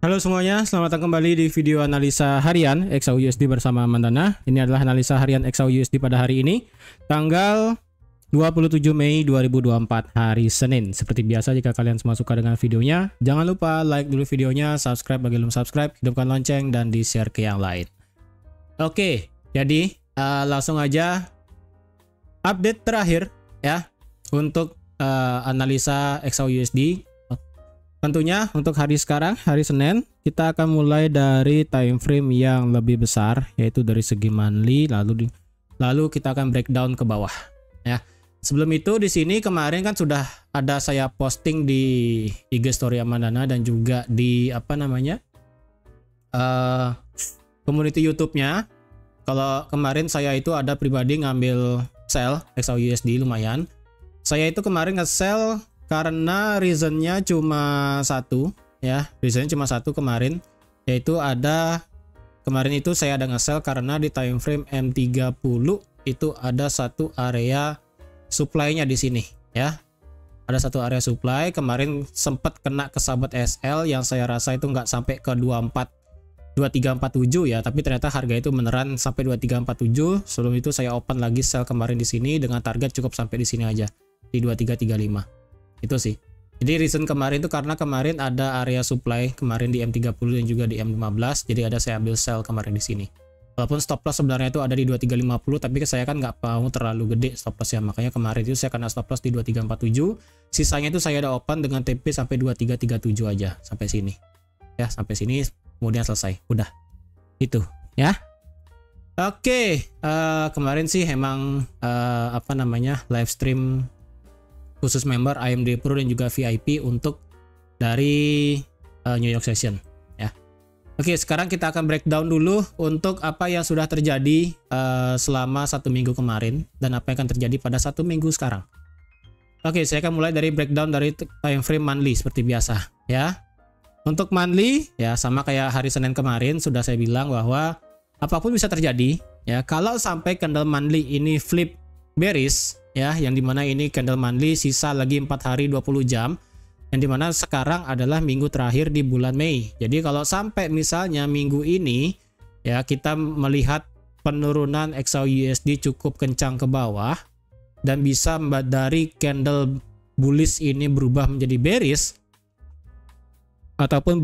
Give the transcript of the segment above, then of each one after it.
Halo semuanya, selamat datang kembali di video analisa harian XAUUSD bersama Mandana. Ini adalah analisa harian XAUUSD pada hari ini, tanggal 27 Mei 2024, hari Senin. Seperti biasa, jika kalian semua suka dengan videonya, jangan lupa like dulu videonya, subscribe bagi belum subscribe, hidupkan lonceng, dan di-share ke yang lain. Oke, jadi langsung aja update terakhir ya untuk analisa XAUUSD. Tentunya untuk hari sekarang, hari Senin, kita akan mulai dari time frame yang lebih besar, yaitu dari segi monthly, lalu kita akan breakdown ke bawah ya. Sebelum itu di sini kemarin kan sudah ada saya posting di IG story Mandana dan juga di community YouTube-nya. Kalau kemarin saya itu ada pribadi ngambil sell XAUUSD lumayan. Saya itu kemarin nge-sell karena reasonnya cuma satu ya, reasonnya cuma satu kemarin, yaitu ada kemarin itu saya ada nge-sell karena di time frame M30 itu ada satu area supply-nya di sini ya. Ada satu area supply, kemarin sempat kena ke sahabat SL yang saya rasa itu nggak sampai ke 2347 ya, tapi ternyata harga itu beneran sampai 2347. Sebelum itu saya open lagi sell kemarin di sini dengan target cukup sampai di sini aja di 2335. Itu sih. Jadi reason kemarin itu karena kemarin ada area supply kemarin di M30 dan juga di M15. Jadi ada saya ambil sell kemarin di sini. Walaupun stop loss sebenarnya itu ada di 2350, tapi saya kan nggak mau terlalu gede stop loss ya. Makanya kemarin itu saya kena stop loss di 2347. Sisanya itu saya ada open dengan TP sampai 2337 aja sampai sini. Ya, sampai sini kemudian selesai. Udah. Itu ya. Oke, kemarin sih emang live stream khusus member AMD Pro dan juga VIP untuk dari New York Session ya. Oke, sekarang kita akan breakdown dulu untuk apa yang sudah terjadi selama satu minggu kemarin dan apa yang akan terjadi pada satu minggu sekarang. Oke, saya akan mulai dari breakdown dari time frame monthly seperti biasa ya. Untuk monthly ya sama kayak hari Senin kemarin sudah saya bilang bahwa apapun bisa terjadi ya. Kalau sampai candle monthly ini flip bearish ya, yang dimana ini candle monthly sisa lagi 4 hari 20 jam, yang dimana sekarang adalah minggu terakhir di bulan Mei. Jadi kalau sampai misalnya minggu ini ya kita melihat penurunan XAUUSD cukup kencang ke bawah dan bisa dari candle bullish ini berubah menjadi bearish, ataupun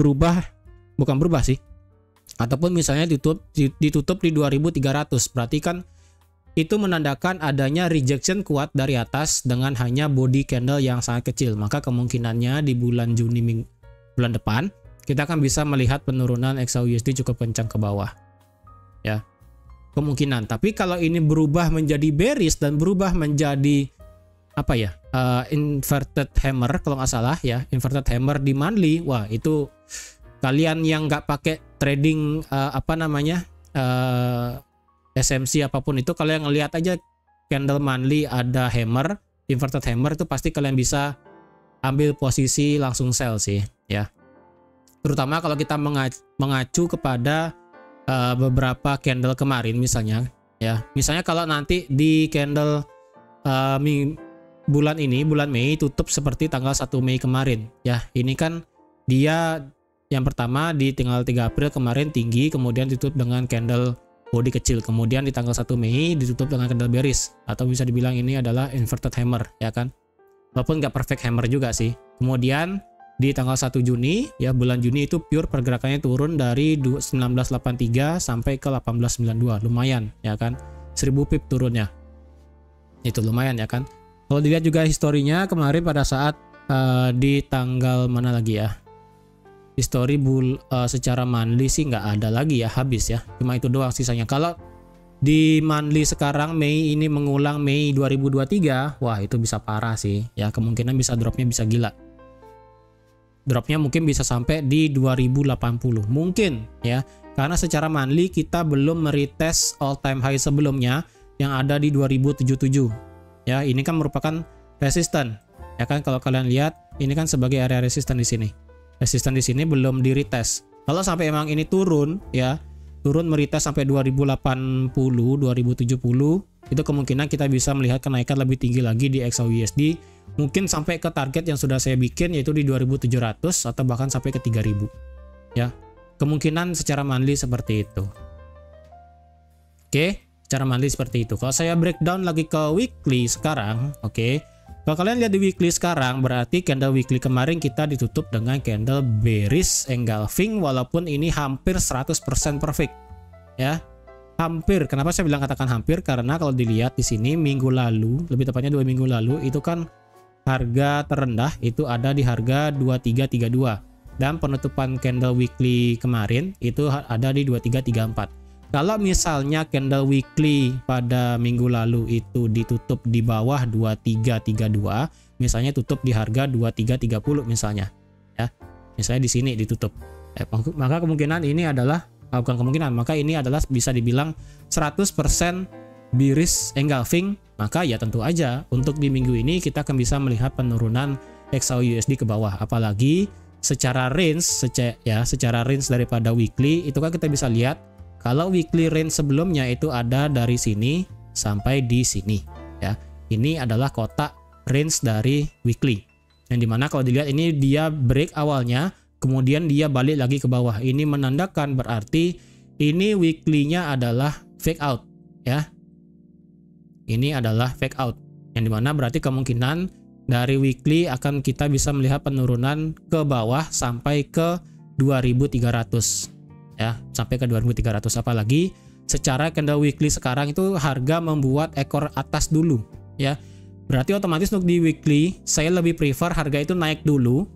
ataupun misalnya ditutup di 2300, berarti kan itu menandakan adanya rejection kuat dari atas dengan hanya body candle yang sangat kecil. Maka kemungkinannya di bulan Juni bulan depan kita akan bisa melihat penurunan XAUUSD cukup kencang ke bawah ya, kemungkinan. Tapi kalau ini berubah menjadi bearish dan berubah menjadi inverted hammer kalau nggak salah ya, inverted hammer di monthly, wah itu kalian yang nggak pakai trading SMC apapun itu, kalau yang ngelihat aja candle monthly ada hammer, inverted hammer, itu pasti kalian bisa ambil posisi langsung sell sih ya. Terutama kalau kita mengacu kepada beberapa candle kemarin misalnya ya. Misalnya kalau nanti di candle bulan Mei tutup seperti tanggal 1 Mei kemarin ya. Ini kan dia yang pertama di tanggal 3 April kemarin tinggi, kemudian ditutup dengan candle body kecil, kemudian di tanggal 1 Mei ditutup dengan candle bearish, atau bisa dibilang ini adalah inverted hammer ya kan, walaupun nggak perfect hammer juga sih. Kemudian di tanggal 1 Juni ya, bulan Juni itu pure pergerakannya turun dari 1983 sampai ke 1892, lumayan ya kan, 1000 pip turunnya, itu lumayan ya kan. Kalau dilihat juga historinya kemarin pada saat di tanggal mana lagi ya, history secara monthly sih nggak ada lagi ya, habis ya, cuma itu doang sisanya. Kalau di monthly sekarang Mei ini mengulang Mei 2023, wah itu bisa parah sih ya, kemungkinan bisa dropnya bisa gila, dropnya mungkin bisa sampai di 2080 mungkin ya, karena secara monthly kita belum meretest all time high sebelumnya yang ada di 2077 ya. Ini kan merupakan resisten ya kan, kalau kalian lihat ini kan sebagai area resisten di sini. Resisten di sini belum di retest. Kalau sampai emang ini turun ya, turun meretest sampai 2080, 2070, itu kemungkinan kita bisa melihat kenaikan lebih tinggi lagi di XAUUSD, mungkin sampai ke target yang sudah saya bikin yaitu di 2700 atau bahkan sampai ke 3000. ya. Kemungkinan secara monthly seperti itu. Oke, secara monthly seperti itu. Kalau saya breakdown lagi ke weekly sekarang, oke. Kalau kalian lihat di weekly sekarang, berarti candle weekly kemarin kita ditutup dengan candle bearish engulfing, walaupun ini hampir 100% perfect, ya. Hampir. Kenapa saya bilang katakan hampir? Karena kalau dilihat di sini minggu lalu, lebih tepatnya 2 minggu lalu, itu kan harga terendah itu ada di harga 2332, dan penutupan candle weekly kemarin itu ada di 2334. Kalau misalnya candle weekly pada minggu lalu itu ditutup di bawah 2332, misalnya tutup di harga 2330 misalnya, ya. Misalnya di sini ditutup. Maka kemungkinan ini adalah bukan kemungkinan, maka ini adalah bisa dibilang 100% bearish engulfing. Maka ya tentu aja untuk di minggu ini kita akan bisa melihat penurunan XAUUSD ke bawah, apalagi secara range secara range daripada weekly itu kan kita bisa lihat. Kalau weekly range sebelumnya itu ada dari sini sampai di sini, ya. Ini adalah kotak range dari weekly. Yang dimana kalau dilihat ini dia break awalnya, kemudian dia balik lagi ke bawah. Ini menandakan berarti ini weekly-nya adalah fake out, ya. Ini adalah fake out. Yang dimana berarti kemungkinan dari weekly akan kita bisa melihat penurunan ke bawah sampai ke 2300. Ya, sampai ke 2300, apalagi secara candle weekly sekarang itu harga membuat ekor atas dulu, ya. Berarti otomatis untuk di weekly saya lebih prefer harga itu naik dulu,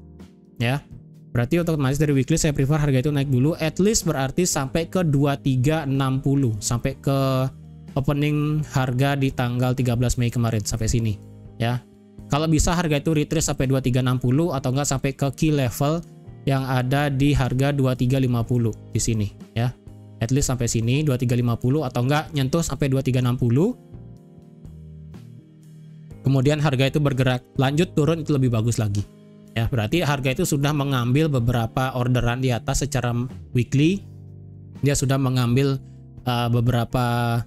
ya. Berarti otomatis dari weekly saya prefer harga itu naik dulu, at least berarti sampai ke 2360, sampai ke opening harga di tanggal 13 Mei kemarin sampai sini, ya. Kalau bisa harga itu retrace sampai 2360 atau enggak sampai ke key level yang ada di harga 2350 di sini, ya. At least sampai sini 2350 atau enggak nyentuh sampai 2360. Kemudian harga itu bergerak lanjut turun, itu lebih bagus lagi. Ya, berarti harga itu sudah mengambil beberapa orderan di atas secara weekly. Dia sudah mengambil beberapa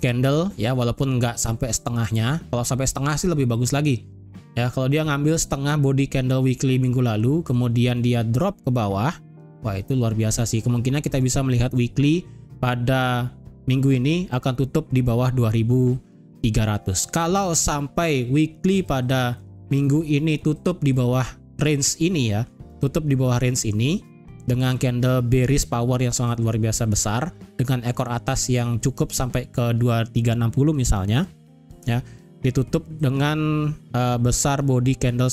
candle, ya, walaupun enggak sampai setengahnya. Kalau sampai setengah sih lebih bagus lagi. Ya, kalau dia ngambil setengah body candle weekly minggu lalu, kemudian dia drop ke bawah, wah itu luar biasa sih. Kemungkinan kita bisa melihat weekly pada minggu ini akan tutup di bawah 2300. Kalau sampai weekly pada minggu ini tutup di bawah range ini, ya, tutup di bawah range ini dengan candle bearish power yang sangat luar biasa besar, dengan ekor atas yang cukup sampai ke 2360 misalnya, ya. Ditutup dengan besar body candle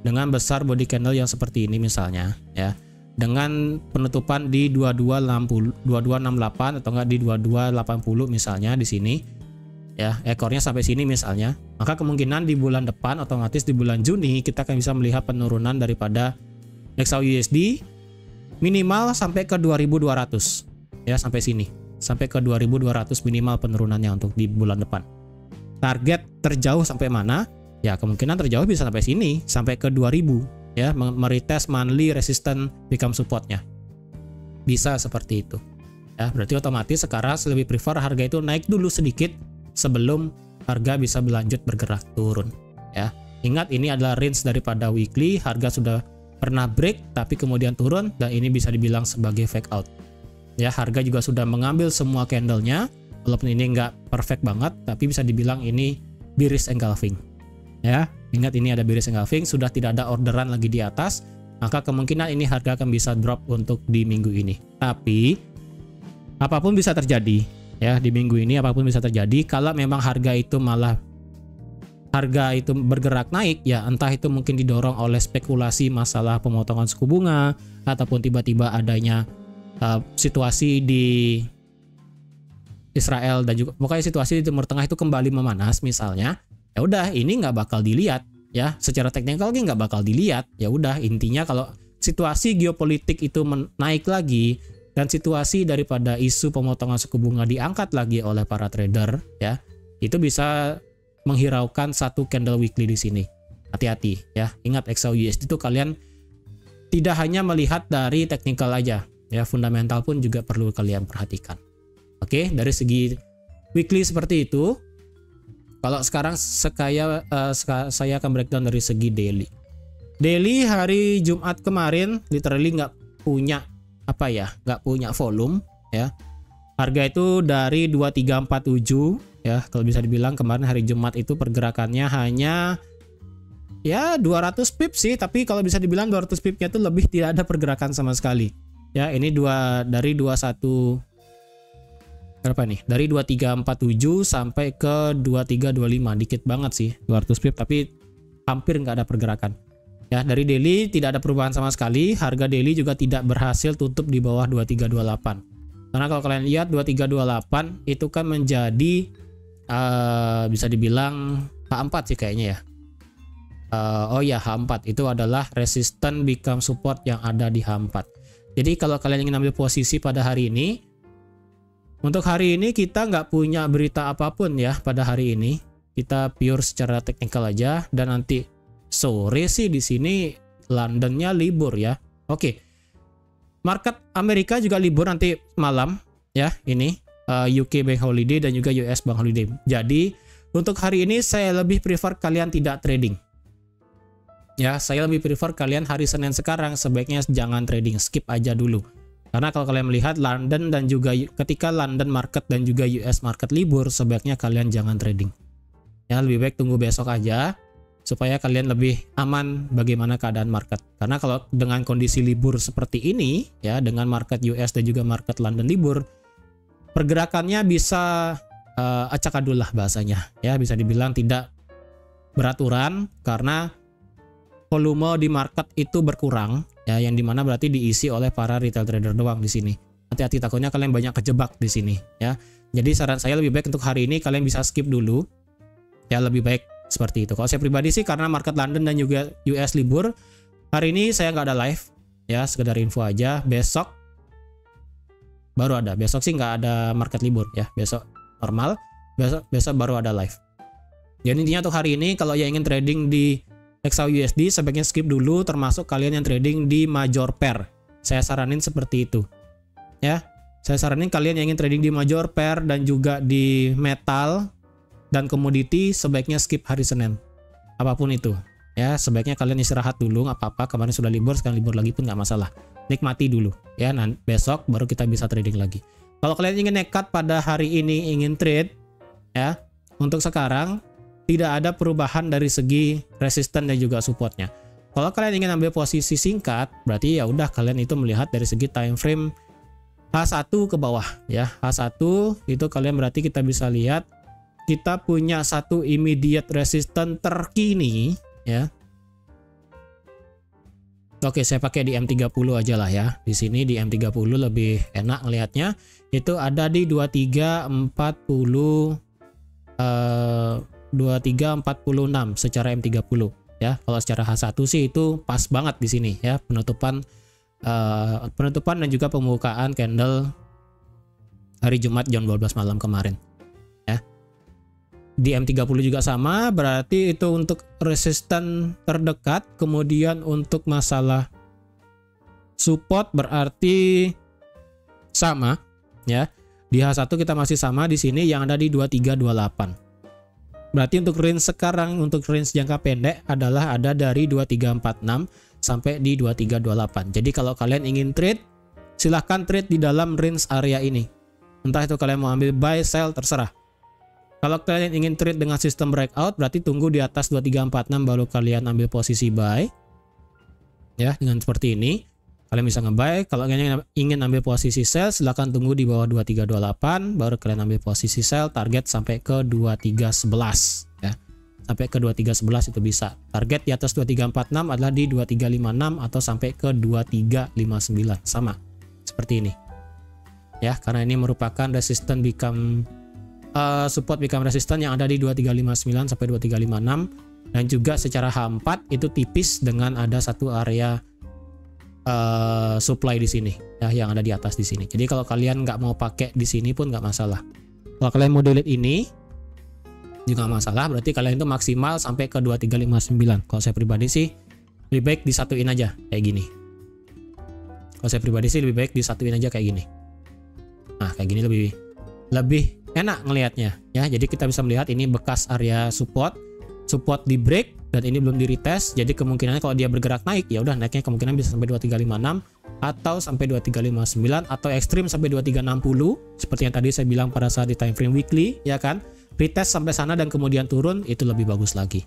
dengan besar body candle yang seperti ini misalnya, ya, dengan penutupan di 2268 atau enggak di 2280 misalnya di sini, ya, ekornya sampai sini misalnya, maka kemungkinan di bulan depan otomatis di bulan Juni kita akan bisa melihat penurunan daripada XAUUSD minimal sampai ke 2200, ya, sampai sini, sampai ke 2200 minimal penurunannya untuk di bulan depan. Target terjauh sampai mana? Ya, kemungkinan terjauh bisa sampai sini, sampai ke 2000, ya, meretest monthly resistance become supportnya. Bisa seperti itu. Ya, berarti otomatis sekarang lebih prefer harga itu naik dulu sedikit sebelum harga bisa berlanjut bergerak turun, ya. Ingat, ini adalah range daripada weekly, harga sudah pernah break tapi kemudian turun, dan ini bisa dibilang sebagai fake out. Ya, harga juga sudah mengambil semua candlenya. Walaupun ini nggak perfect banget, tapi bisa dibilang ini bearish engulfing. Ya, ingat ini ada bearish engulfing, sudah tidak ada orderan lagi di atas, maka kemungkinan ini harga akan bisa drop untuk di minggu ini. Tapi apapun bisa terjadi, ya, di minggu ini apapun bisa terjadi. Kalau memang harga itu bergerak naik, ya, entah itu mungkin didorong oleh spekulasi masalah pemotongan suku bunga, ataupun tiba-tiba adanya situasi di Israel dan juga pokoknya situasi di Timur Tengah itu kembali memanas misalnya, ya udah ini nggak bakal dilihat, ya, secara teknikal ini nggak bakal dilihat. Ya udah, intinya kalau situasi geopolitik itu naik lagi dan situasi daripada isu pemotongan suku bunga diangkat lagi oleh para trader, ya, itu bisa menghiraukan satu candle weekly di sini. Hati-hati, ya. Ingat, XAUUSD itu kalian tidak hanya melihat dari teknikal aja, ya, fundamental pun juga perlu kalian perhatikan. Oke, dari segi weekly seperti itu. Kalau sekarang saya akan breakdown dari segi daily. Daily hari Jumat kemarin literally punya apa ya, nggak punya volume ya. Harga itu dari 2347 ya, kalau bisa dibilang kemarin hari Jumat itu pergerakannya hanya ya 200 pip sih, tapi kalau bisa dibilang 200 pipnya itu lebih tidak ada pergerakan sama sekali. Ya, ini dari 21 berapa nih? Dari 2347 sampai ke 2325, dikit banget sih 200 pip, tapi hampir nggak ada pergerakan. Ya, dari daily tidak ada perubahan sama sekali. Harga daily juga tidak berhasil tutup di bawah 2328. Karena kalau kalian lihat 2328 itu kan menjadi bisa dibilang H4 sih kayaknya ya. Oh ya, H4 itu adalah resistance become support yang ada di H4. Jadi kalau kalian ingin ambil posisi pada hari ini, untuk hari ini kita nggak punya berita apapun ya pada hari ini. Kita pure secara teknikal aja, dan nanti sore sih di sini Londonnya libur ya. Oke. Market Amerika juga libur nanti malam ya, ini UK Bank Holiday dan juga US Bank Holiday. Jadi untuk hari ini saya lebih prefer kalian tidak trading. Ya, saya lebih prefer kalian hari Senin sekarang sebaiknya jangan trading, skip aja dulu. Karena kalau kalian melihat London dan juga ketika London market dan juga US market libur, sebaiknya kalian jangan trading. Ya, lebih baik tunggu besok aja supaya kalian lebih aman bagaimana keadaan market. Karena kalau dengan kondisi libur seperti ini ya, dengan market US dan juga market London libur, pergerakannya bisa acak-adul lah bahasanya. Ya, bisa dibilang tidak beraturan karena volume di market itu berkurang ya, yang dimana berarti diisi oleh para retail trader doang di sini. Hati-hati, takutnya kalian banyak kejebak di sini ya. Jadi saran saya lebih baik untuk hari ini kalian bisa skip dulu ya, lebih baik seperti itu. Kalau saya pribadi sih karena market London dan juga US libur, hari ini saya nggak ada live ya, sekedar info aja. Besok baru ada, besok sih nggak ada market libur ya, besok normal, besok baru ada live. Jadi intinya untuk hari ini kalau yang ingin trading di XAUUSD sebaiknya skip dulu, termasuk kalian yang trading di major pair. Saya saranin seperti itu. Ya. Saya saranin kalian yang ingin trading di major pair dan juga di metal dan komoditi sebaiknya skip hari Senin. Apapun itu. Ya, sebaiknya kalian istirahat dulu, nggak apa-apa. Kemarin sudah libur, sekarang libur lagi pun nggak masalah. Nikmati dulu. Ya, nanti besok baru kita bisa trading lagi. Kalau kalian ingin nekat pada hari ini ingin trade, ya, untuk sekarang tidak ada perubahan dari segi resisten dan juga supportnya. Kalau kalian ingin ambil posisi singkat, berarti ya udah kalian itu melihat dari segi time frame H1 ke bawah ya. H1 itu kalian berarti kita bisa lihat kita punya satu immediate resistance terkini ya. Oke, saya pakai di M30 aja lah ya. Di sini di M30 lebih enak ngelihatnya. Itu ada di 2346 secara M30 ya. Kalau secara H1 sih itu pas banget di sini ya, penutupan dan juga pembukaan candle hari Jumat jam 12 malam kemarin ya. Di M30 juga sama, berarti itu untuk resisten terdekat. Kemudian untuk masalah support berarti sama ya. Di H1 kita masih sama di sini yang ada di 2328. Berarti untuk range sekarang, untuk range jangka pendek adalah ada dari 2346 sampai di 2328. Jadi kalau kalian ingin trade, silahkan trade di dalam range area ini. Entah itu kalian mau ambil buy, sell, terserah. Kalau kalian ingin trade dengan sistem breakout, berarti tunggu di atas 2346 baru kalian ambil posisi buy. Ya, dengan seperti ini. Kalian bisa nge-buy. Kalau kalian ingin ambil posisi sell, silahkan tunggu di bawah 2328 baru kalian ambil posisi sell, target sampai ke 2311 ya. Sampai ke 2311 itu bisa. Target di atas 2346 adalah di 2356 atau sampai ke 2359, sama seperti ini. Ya, karena ini merupakan resistance become support become resistance yang ada di 2359 sampai 2356, dan juga secara H4 itu tipis dengan ada satu area supply di sini ya, yang ada di atas di sini. Jadi kalau kalian nggak mau pakai di sini pun nggak masalah. Kalau kalian mau delete ini juga nggak masalah, berarti kalian itu maksimal sampai ke 2359. Kalau saya pribadi sih lebih baik disatuin aja kayak gini. Kalau saya pribadi sih lebih baik disatuin aja kayak gini. Nah, kayak gini lebih enak ngelihatnya ya. Jadi kita bisa melihat ini bekas area support di break dan ini belum di retest. Jadi kemungkinannya kalau dia bergerak naik, ya udah naiknya kemungkinan bisa sampai 2356 atau sampai 2359 atau ekstrim sampai 2360 seperti yang tadi saya bilang pada saat di time frame weekly, ya kan? Retest sampai sana dan kemudian turun, itu lebih bagus lagi.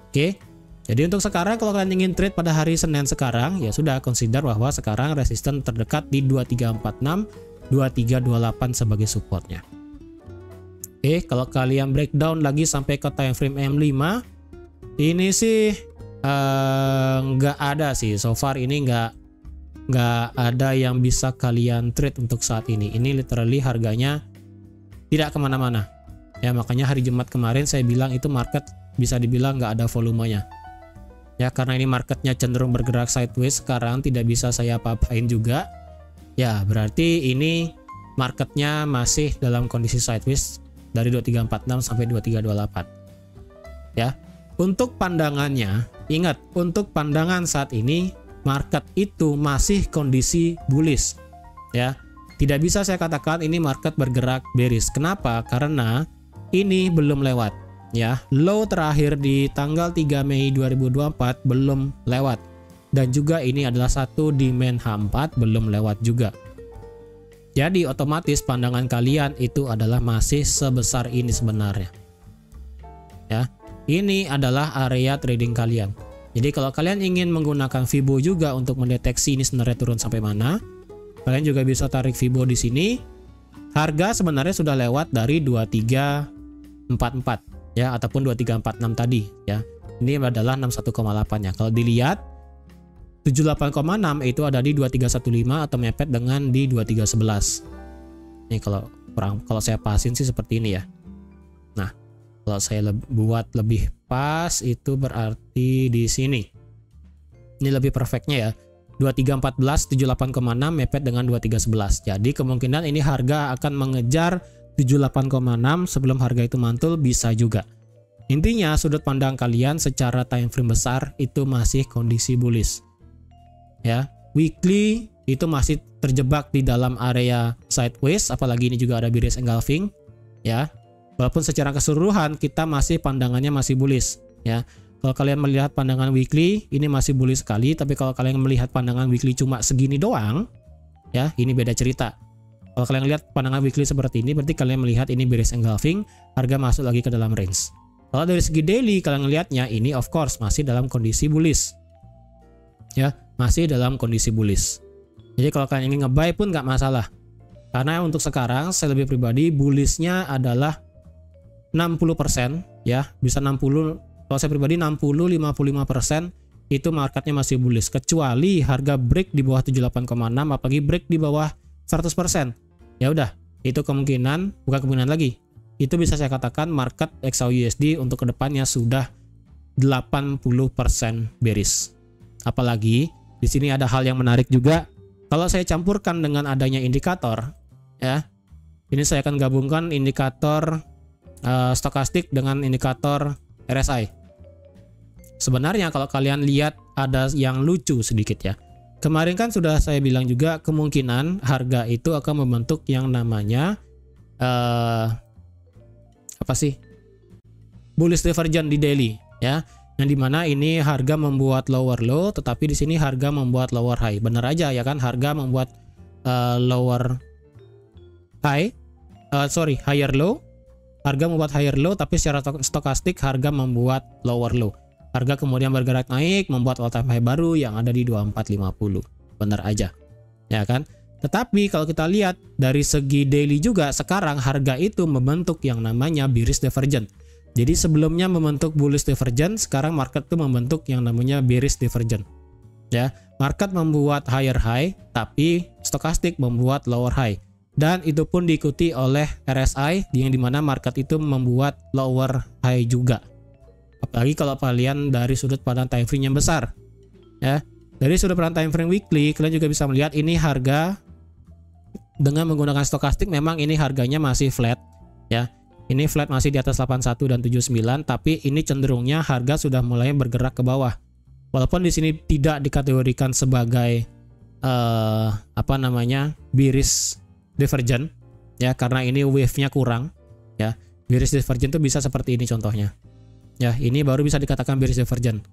Oke. Jadi untuk sekarang kalau kalian ingin trade pada hari Senin sekarang, ya sudah consider bahwa sekarang resisten terdekat di 2346, 2328 sebagai supportnya. Oke, kalau kalian breakdown lagi sampai ke time frame M5, ini sih nggak ada sih. So far ini nggak ada yang bisa kalian trade untuk saat ini. Ini literally harganya tidak kemana-mana. Ya makanya hari Jumat kemarin saya bilang itu market bisa dibilang nggak ada volumenya. Ya karena ini marketnya cenderung bergerak sideways sekarang, tidak bisa saya apa-apain juga. Ya berarti ini marketnya masih dalam kondisi sideways dari 2346 sampai 2328. Ya. Untuk pandangannya, ingat, untuk pandangan saat ini market itu masih kondisi bullish. Ya. Tidak bisa saya katakan ini market bergerak bearish. Kenapa? Karena ini belum lewat. Ya, low terakhir di tanggal 3 Mei 2024 belum lewat. Dan juga ini adalah satu demand H4 belum lewat juga. Jadi otomatis pandangan kalian itu adalah masih sebesar ini sebenarnya. Ya, ini adalah area trading kalian. Jadi kalau kalian ingin menggunakan Fibo juga untuk mendeteksi ini sebenarnya turun sampai mana, kalian juga bisa tarik Fibo di sini. Harga sebenarnya sudah lewat dari 2344 ya ataupun 2346 tadi ya. Ini adalah 61,8 ya. Kalau dilihat 78,6 itu ada di 2315 atau mepet dengan di 2311. Ini kalau saya pasin sih seperti ini ya. Nah, kalau saya buat lebih pas itu berarti di sini. Ini lebih perfectnya ya. 2314 78,6 mepet dengan 2311. Jadi kemungkinan ini harga akan mengejar 78,6 sebelum harga itu mantul, bisa juga. Intinya sudut pandang kalian secara time frame besar itu masih kondisi bullish. Ya, weekly itu masih terjebak di dalam area sideways, apalagi ini juga ada bearish engulfing ya. Walaupun secara keseluruhan kita masih pandangannya masih bullish ya. Kalau kalian melihat pandangan weekly ini masih bullish sekali, tapi kalau kalian melihat pandangan weekly cuma segini doang ya, ini beda cerita. Kalau kalian lihat pandangan weekly seperti ini, berarti kalian melihat ini bearish engulfing, harga masuk lagi ke dalam range. Kalau dari segi daily kalian lihatnya ini of course masih dalam kondisi bullish. Ya, masih dalam kondisi bullish. Jadi kalau kalian ingin nge-buy pun nggak masalah. Karena untuk sekarang saya lebih pribadi bullishnya adalah 60% ya, bisa 60. Kalau saya pribadi 60-55% itu marketnya masih bullish, kecuali harga break di bawah 78,6, apalagi break di bawah 100%. Ya udah, itu bukan kemungkinan lagi. Itu bisa saya katakan market XAUUSD untuk kedepannya sudah 80% bearish. Apalagi di sini ada hal yang menarik juga. Kalau saya campurkan dengan adanya indikator, ya, ini saya akan gabungkan indikator stokastik dengan indikator RSI. Sebenarnya kalau kalian lihat ada yang lucu sedikit ya. Kemarin kan sudah saya bilang juga kemungkinan harga itu akan membentuk yang namanya bullish divergence di daily ya. Yang dimana ini harga membuat lower low, tetapi di sini harga membuat lower high. Benar aja ya kan, harga membuat higher low. Harga membuat higher low, tapi secara stokastik harga membuat lower low. Harga kemudian bergerak naik, membuat all time high baru yang ada di 2450. Benar aja. Ya kan? Tetapi kalau kita lihat dari segi daily juga, sekarang harga itu membentuk yang namanya bearish divergence. Jadi sebelumnya membentuk bullish divergence, sekarang market itu membentuk yang namanya bearish divergence. Ya, market membuat higher high, tapi stokastik membuat lower high. Dan itu pun diikuti oleh RSI, yang dimana market itu membuat lower high juga. Apalagi kalau kalian dari sudut pandang time frame yang besar. Ya, dari sudut pandang time frame weekly, kalian juga bisa melihat ini harga dengan menggunakan stokastik memang ini harganya masih flat. Ya, ini flat masih di atas 81 dan 79, tapi ini cenderungnya harga sudah mulai bergerak ke bawah. Walaupun di sini tidak dikategorikan sebagai bearish divergent ya, karena ini wave-nya kurang ya. Bearish divergent itu bisa seperti ini contohnya. Ya, ini baru bisa dikatakan bearish divergent.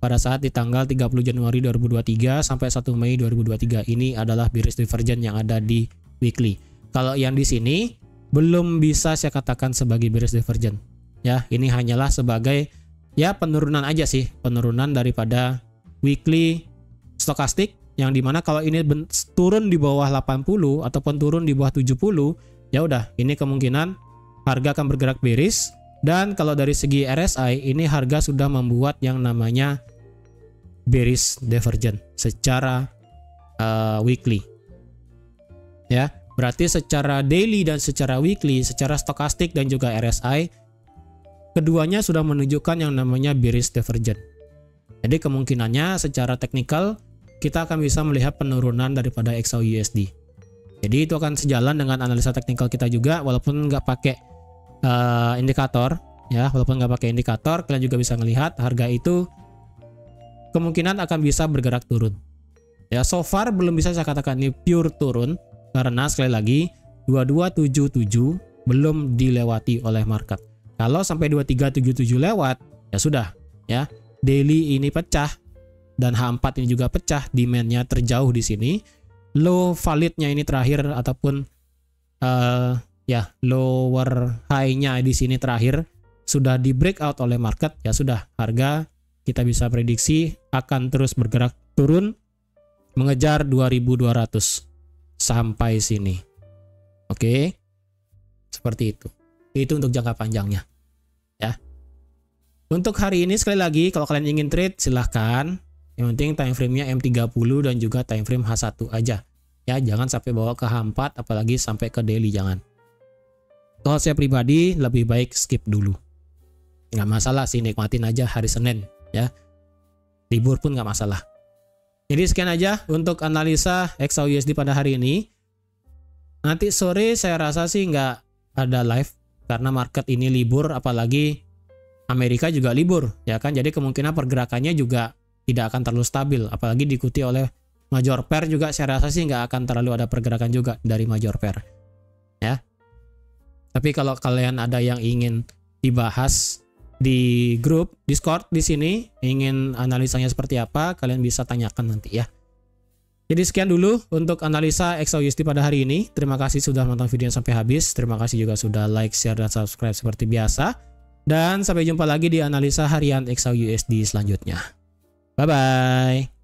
pada saat di tanggal 30 Januari 2023 sampai 1 Mei 2023. Ini adalah bearish divergence yang ada di weekly. Kalau yang di sini belum bisa saya katakan sebagai bearish divergence. Ya, ini hanyalah sebagai ya penurunan aja sih, penurunan daripada weekly stokastik, yang dimana kalau ini turun di bawah 80 ataupun turun di bawah 70, ya udah, ini kemungkinan harga akan bergerak bearish. Dan kalau dari segi RSI, ini harga sudah membuat yang namanya bearish divergence secara weekly. Ya, berarti secara daily dan secara weekly, secara stokastik dan juga RSI, keduanya sudah menunjukkan yang namanya bearish divergence. Jadi kemungkinannya secara teknikal kita akan bisa melihat penurunan daripada XAUUSD. Jadi itu akan sejalan dengan analisa teknikal kita juga, walaupun nggak pakai indikator, ya, walaupun nggak pakai indikator, kalian juga bisa melihat harga itu kemungkinan akan bisa bergerak turun. Ya, so far belum bisa saya katakan ini pure turun karena sekali lagi 2277 belum dilewati oleh market. Kalau sampai 2377 lewat, ya sudah, ya. Daily ini pecah dan H4 ini juga pecah, demand-nya terjauh di sini. Low validnya ini terakhir ataupun ya lower high-nya di sini terakhir sudah di breakout oleh market, ya sudah, harga kita bisa prediksi akan terus bergerak turun mengejar 2200 sampai sini. Oke. Seperti itu. Itu untuk jangka panjangnya. Ya. Untuk hari ini sekali lagi kalau kalian ingin trade silahkan. Yang penting time frame-nya M30 dan juga time frame H1 aja. Ya, jangan sampai bawa ke H4 apalagi sampai ke daily, jangan. Kalau saya pribadi lebih baik skip dulu. Nggak masalah sih, nikmatin aja hari Senin, ya. Libur pun nggak masalah. Jadi sekian aja untuk analisa XAUUSD pada hari ini. Nanti sore saya rasa sih nggak ada live karena market ini libur, apalagi Amerika juga libur, ya kan. Jadi kemungkinan pergerakannya juga tidak akan terlalu stabil, apalagi diikuti oleh major pair juga. Saya rasa sih nggak akan terlalu ada pergerakan juga dari major pair, ya. Tapi kalau kalian ada yang ingin dibahas di grup Discord di sini, ingin analisanya seperti apa, kalian bisa tanyakan nanti ya. Jadi sekian dulu untuk analisa XAUUSD pada hari ini. Terima kasih sudah nonton videonya sampai habis. Terima kasih juga sudah like, share, dan subscribe seperti biasa. Dan sampai jumpa lagi di analisa harian XAUUSD selanjutnya. Bye-bye.